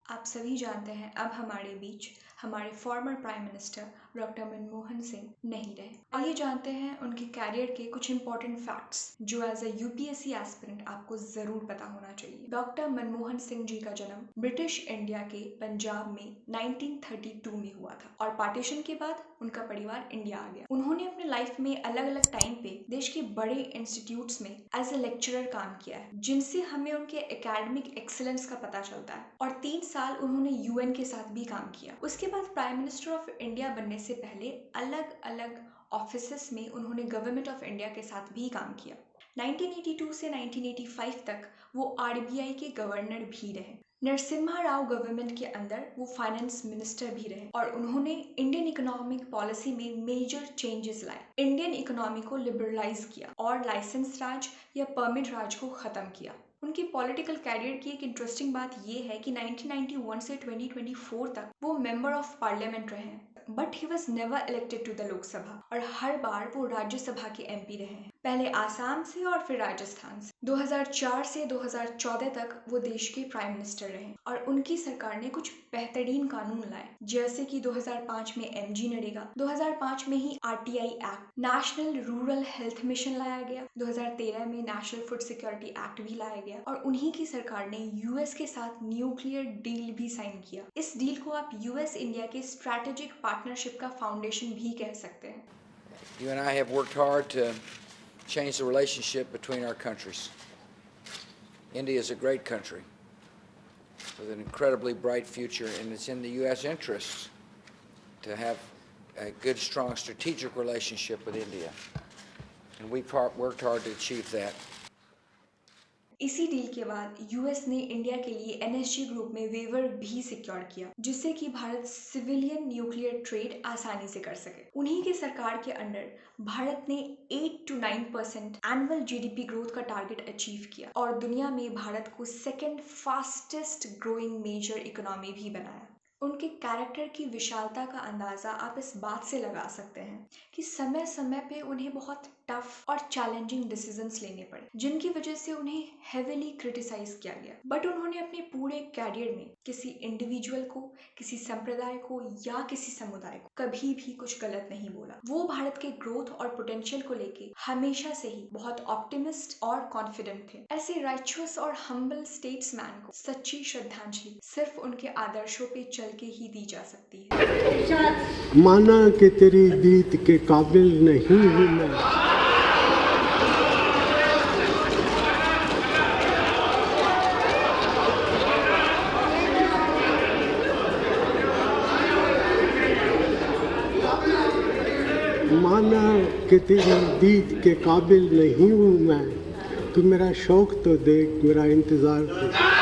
आप सभी जानते हैं अब हमारे बीच हमारे former prime minister doctor Manmohan Singh नहीं रहे। आइए जानते हैं उनके कैरियर के कुछ इंपॉर्टेंट फैक्ट्स जो एज अ यूपीएससी एस्पिरेंट आपको जरूर पता होना चाहिए। डॉक्टर मनमोहन सिंह जी का जन्म ब्रिटिश इंडिया के पंजाब में 1932 में हुआ था और पार्टीशन के बाद उनका परिवार इंडिया आ गया। उन्होंने अपने लाइफ में अलग अलग टाइम पे देश के बड़े इंस्टीट्यूट्स में एज ए लेक्चरर काम किया है, जिनसे हमें उनके एकेडमिक एक्सीलेंस का पता चलता है। और 3 साल उन्होंने यूएन के साथ भी काम किया। उसके बाद प्राइम मिनिस्टर ऑफ इंडिया बनने से पहले अलग अलग ऑफिसेस में उन्होंने गवर्नमेंट ऑफ इंडिया के साथ भी काम किया। 1982 से 1985 तक वो आरबीआई के गवर्नर भी रहे। नरसिम्हा राव गवर्नमेंट के अंदर वो फाइनेंस मिनिस्टर भी रहे और उन्होंने इंडियन इकोनॉमिक पॉलिसी में मेजर चेंजेस लाए। इंडियन इकोनॉमी को लिबरलाइज किया और लाइसेंस राज या परमिट राज को खत्म किया। उनकी पॉलिटिकल कैरियर की एक इंटरेस्टिंग बात यह है कि 1991 से 2024 तक वो मेंबर ऑफ पार्लियामेंट रहे हैं, but he was never elected to the Lok Sabha और हर बार वो राज्यसभा के एमपी रहे हैं, पहले आसाम से और फिर राजस्थान से। 2004 से 2014 तक वो देश के प्राइम मिनिस्टर रहे और उनकी सरकार ने कुछ बेहतरीन कानून लाए, जैसे कि 2005 में एमजी नरेगा, 2005 में ही RTI act, national rural health mission लाया गया, 2013 में नेशनल फूड सिक्योरिटी एक्ट भी लाया गया और उन्हीं की सरकार ने यूएस के साथ न्यूक्लियर डील भी साइन किया। इस डील को आप यूएस इंडिया के स्ट्रैटेजिक पार्टनरशिप का फाउंडेशन भी कह सकते हैं। You and I have worked hard to change the relationship between our countries. India is a great country with an incredibly bright future, and it's in the U.S. interests to have a good, strong strategic relationship with India. And we've worked hard to achieve that. इसी deal के बाद US ने India के लिए NSG group में waiver भी secure किया, जिससे कि भारत सिविलियन न्यूक्लियर ट्रेड आसानी से कर सके। उन्हीं की सरकार के अंडर भारत ने 8 to 9% एनुअल जीडीपी ग्रोथ का टारगेट अचीव किया और दुनिया में भारत को second fastest growing major economy भी बनाया। उनके कैरेक्टर की विशालता का अंदाजा आप इस बात से लगा सकते हैं कि समय समय पे उन्हें बहुत टफ और चैलेंजिंग डिसीजंस लेने पड़े, जिनकी वजह से उन्हें हेविली क्रिटिसाइज किया गया, बट उन्होंने अपने पूरे कैरियर में किसी इंडिविजुअल को, किसी संप्रदाय को या किसी समुदाय को कभी भी कुछ गलत नहीं बोला। वो भारत के ग्रोथ और पोटेंशियल को लेके हमेशा से ही बहुत ऑप्टिमिस्ट और कॉन्फिडेंट थे। ऐसे राइचुअस और हम्बल स्टेट्समैन को सच्ची श्रद्धांजलि सिर्फ उनके आदर्शों पे चल के ही दी जा सकती है। माना कि तेरी दीद के काबिल नहीं हूँ मैं, माना कि तेरी दीद के काबिल नहीं हूँ मैं, तू मेरा शौक तो देख, मेरा इंतजार देख।